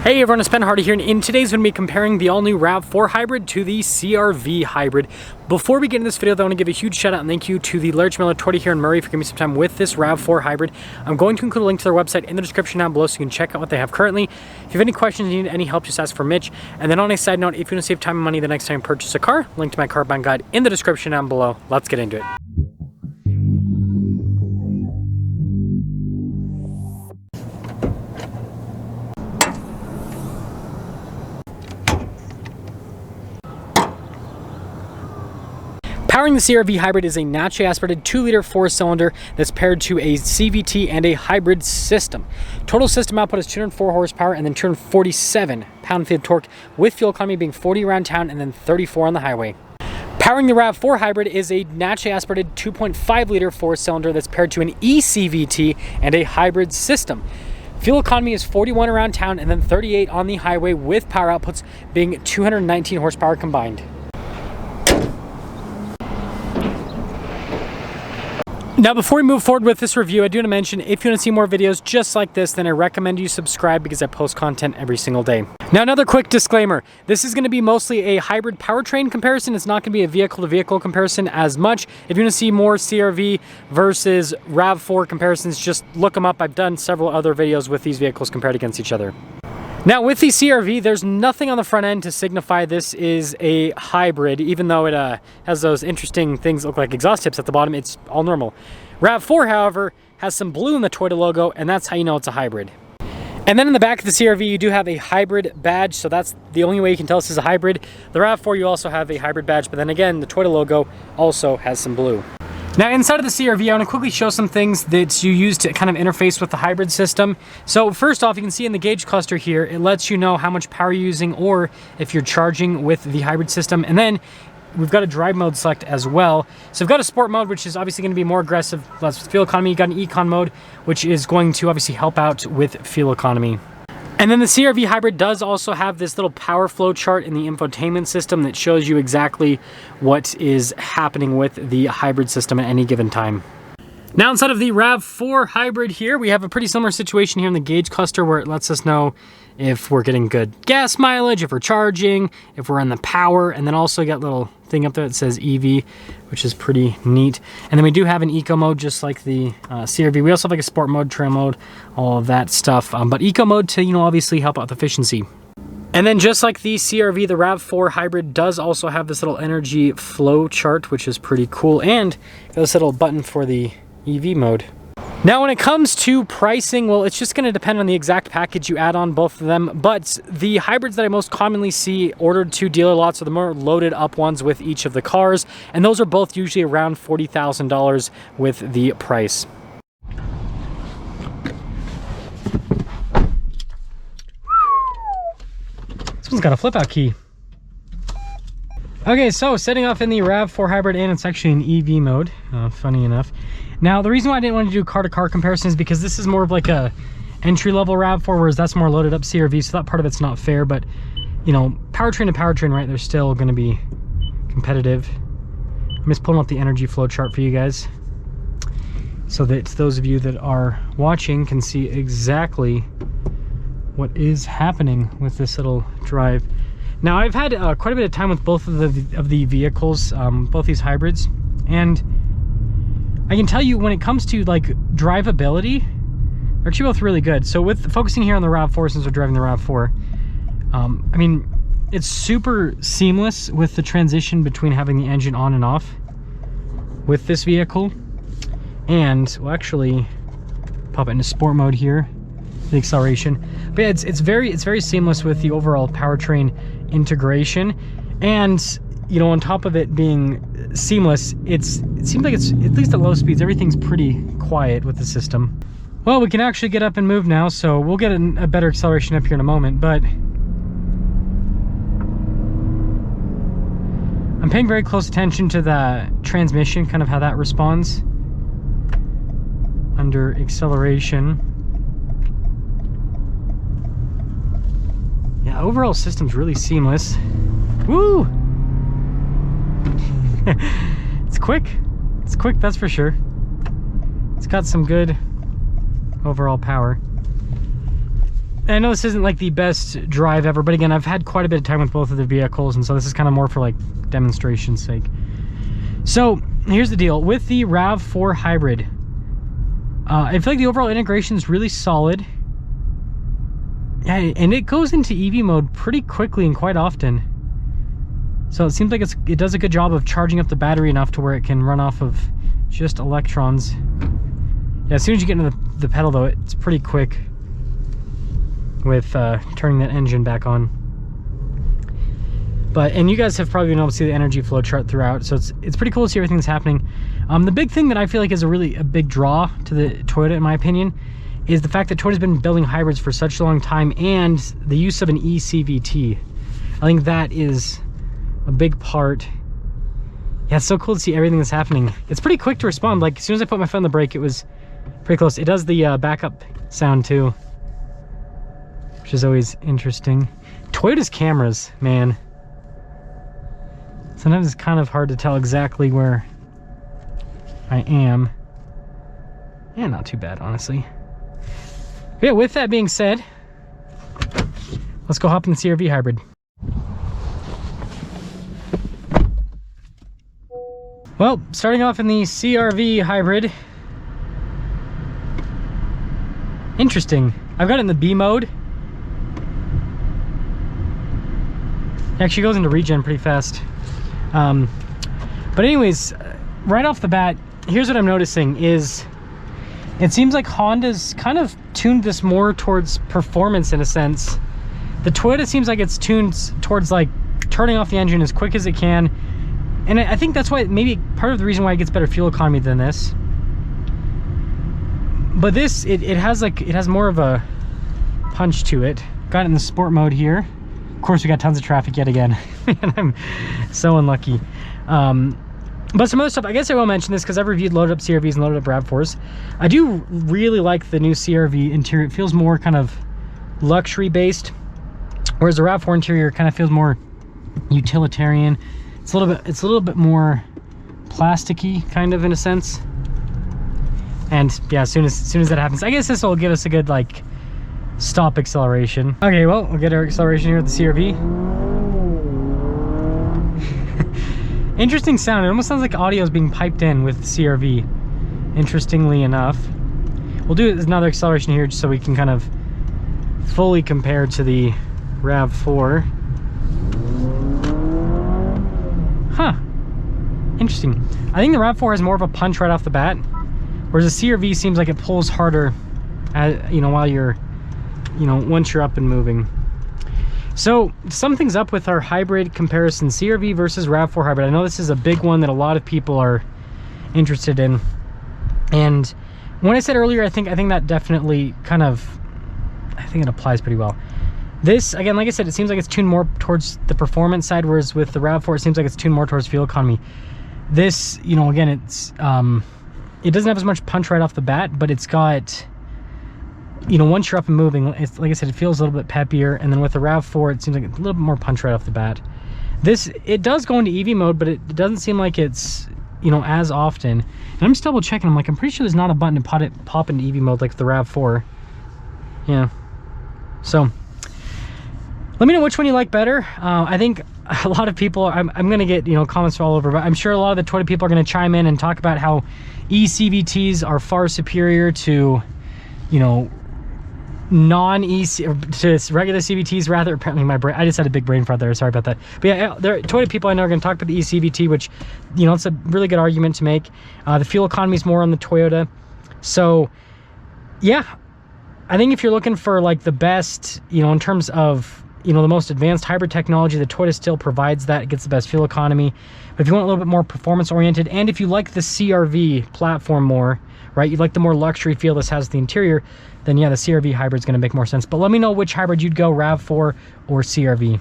Hey everyone, it's Ben Hardy here, and in today's going to be comparing the all-new RAV4 hybrid to the CR-V hybrid. Before we get into this video, though, I want to give a huge shout out and thank you to the Large Miller Toyota here in Murray for giving me some time with this RAV4 hybrid. I'm going to include a link to their website in the description down below so you can check out what they have currently. If you have any questions, you need any help, just ask for Mitch. And then on a side note, if you want to save time and money the next time you purchase a car, link to my car buying guide in the description down below. Let's get into it. Powering the CR-V hybrid is a naturally aspirated 2-liter 4-cylinder that's paired to a CVT and a hybrid system. Total system output is 204 horsepower and then 247 pound-feet of torque, with fuel economy being 40 around town and then 34 on the highway. Powering the RAV4 hybrid is a naturally aspirated 2.5-liter 4-cylinder that's paired to an eCVT and a hybrid system. Fuel economy is 41 around town and then 38 on the highway, with power outputs being 219 horsepower combined. Now, before we move forward with this review, I do want to mention, if you want to see more videos just like this, then I recommend you subscribe because I post content every single day. Now, another quick disclaimer. This is going to be mostly a hybrid powertrain comparison. It's not going to be a vehicle-to-vehicle comparison as much. If you want to see more CR-V versus RAV4 comparisons, just look them up. I've done several other videos with these vehicles compared against each other. Now, with the CR-V, there's nothing on the front end to signify this is a hybrid, even though it has those interesting things that look like exhaust tips at the bottom. It's all normal. RAV4, however, has some blue in the Toyota logo, and that's how you know it's a hybrid. And then in the back of the CR-V, you do have a hybrid badge, so that's the only way you can tell this is a hybrid. The RAV4, you also have a hybrid badge, but then again, the Toyota logo also has some blue. Now, inside of the CR-V, I want to quickly show some things that you use to kind of interface with the hybrid system. So first off, you can see in the gauge cluster here, it lets you know how much power you're using or if you're charging with the hybrid system. And then we've got a drive mode select as well. So we've got a sport mode, which is obviously going to be more aggressive, less fuel economy. You've got an econ mode, which is going to obviously help out with fuel economy. And then the CR-V hybrid does also have this little power flow chart in the infotainment system that shows you exactly what is happening with the hybrid system at any given time. Now, inside of the RAV4 hybrid here, we have a pretty similar situation here in the gauge cluster where it lets us know if we're getting good gas mileage, if we're charging, if we're in the power, and then also got a little thing up there that says EV, which is pretty neat. And then we do have an eco mode just like the CR-V. We also have like a sport mode, trail mode, all of that stuff. But eco mode to, obviously help out with efficiency. And then just like the CR-V, the RAV4 hybrid does also have this little energy flow chart, which is pretty cool. And this little button for the EV mode. Now, when it comes to pricing, well, it's just going to depend on the exact package you add on both of them. But the hybrids that I most commonly see ordered to dealer lots are the more loaded up ones with each of the cars. And those are both usually around $40,000 with the price. This one's got a flip out key. Okay, so setting off in the RAV4 hybrid, and it's actually in EV mode, funny enough. Now, the reason why I didn't want to do car-to-car comparison is because this is more of like a entry-level RAV4, whereas that's more loaded up CR-V, so that part of it's not fair. But, powertrain to powertrain, right, they're still going to be competitive. I'm just pulling up the energy flow chart for you guys so that those of you that are watching can see exactly what is happening with this little drive. Now, I've had quite a bit of time with both of the vehicles, both these hybrids, and I can tell you when it comes to like drivability, they're actually both really good. So with focusing here on the RAV4, since we're driving the RAV4, I mean, it's super seamless with the transition between having the engine on and off with this vehicle. And we'll actually pop it into sport mode here, the acceleration. But yeah, it's very seamless with the overall powertrain integration. And on top of it being seamless, it seems like it's, at least at low speeds, everything's pretty quiet with the system. Well, we can actually get up and move now, so we'll get a better acceleration up here in a moment, but I'm paying very close attention to the transmission, kind of how that responds under acceleration. Yeah, overall system's really seamless. Woo! It's quick, that's for sure. It's got some good overall power. I know this isn't like the best drive ever, but again, I've had quite a bit of time with both of the vehicles, and so this is kind of more for like demonstration's sake. So here's the deal with the RAV4 hybrid. I feel like the overall integration is really solid. Yeah, and it goes into EV mode pretty quickly and quite often. So it seems like it does a good job of charging up the battery enough to where it can run off of just electrons. Yeah, as soon as you get into the pedal though, it's pretty quick with turning that engine back on. And you guys have probably been able to see the energy flow chart throughout, so it's pretty cool to see everything that's happening. The big thing that I feel like is a big draw to the Toyota, in my opinion, is the fact that Toyota's been building hybrids for such a long time, and the use of an eCVT. I think that is a big part. Yeah, it's so cool to see everything that's happening. It's pretty quick to respond. Like, as soon as I put my foot on the brake, it was pretty close. It does the backup sound too, which is always interesting. Toyota's cameras, man. Sometimes it's kind of hard to tell exactly where I am. Yeah, not too bad, honestly. But yeah, with that being said, let's go hop in the CR-V hybrid. Well, starting off in the CR-V hybrid. Interesting. I've got it in the B mode. It actually goes into regen pretty fast. But anyways, right off the bat, here's what I'm noticing is it seems like Honda's kind of tuned this more towards performance in a sense. The Toyota seems like it's tuned towards like turning off the engine as quick as it can. And I think that's why, maybe part of the reason why it gets better fuel economy than this. But this, it has more of a punch to it. Got it in the sport mode here. Of course, we got tons of traffic yet again. And I'm so unlucky. But some other stuff, I guess I will mention this because I've reviewed loaded up CR-Vs and loaded up RAV4s. I do really like the new CR-V interior. It feels more kind of luxury based, whereas the RAV4 interior kind of feels more utilitarian. It's a little bit more plasticky, kind of, in a sense. And yeah, as soon as that happens, I guess this will give us a good like stop acceleration. Okay, well, we'll get our acceleration here with the CR-V. Interesting sound. It almost sounds like audio is being piped in with CR-V, interestingly enough. We'll do another acceleration here just so we can kind of fully compare to the RAV4. Huh. Interesting. I think the RAV4 has more of a punch right off the bat, whereas the CR-V seems like it pulls harder, while you're, once you're up and moving. So, to sum things up with our hybrid comparison, CR-V versus RAV4 hybrid. I know this is a big one that a lot of people are interested in. And when I said earlier, I think that definitely kind of, I think it applies pretty well. This, again, like I said, it seems like it's tuned more towards the performance side, whereas with the RAV4, it seems like it's tuned more towards fuel economy. This, again, it doesn't have as much punch right off the bat, but it's got, once you're up and moving, it's, like I said, it feels a little bit peppier. And then with the RAV4, it seems like it's a little bit more punch right off the bat. This, it does go into EV mode, but it doesn't seem like it's, as often. And I'm just double checking. I'm pretty sure there's not a button to pop into EV mode like the RAV4. Yeah. So, let me know which one you like better. I think a lot of people, I'm going to get, comments all over, but I'm sure a lot of the Toyota people are going to chime in and talk about how eCVTs are far superior to, non-EC to regular CVTs rather. Apparently I just had a big brain fart there, sorry about that. But yeah, there are Toyota people I know are going to talk about the eCVT, which, it's a really good argument to make. The fuel economy is more on the Toyota. So yeah, I think if you're looking for like the best, in terms of, the most advanced hybrid technology, the Toyota still provides that. It gets the best fuel economy. But if you want a little bit more performance oriented, and if you like the CR-V platform more, right, you like the more luxury feel this has the interior, then yeah, the CR-V hybrid is going to make more sense. But let me know which hybrid you'd go, RAV4 or CR-V.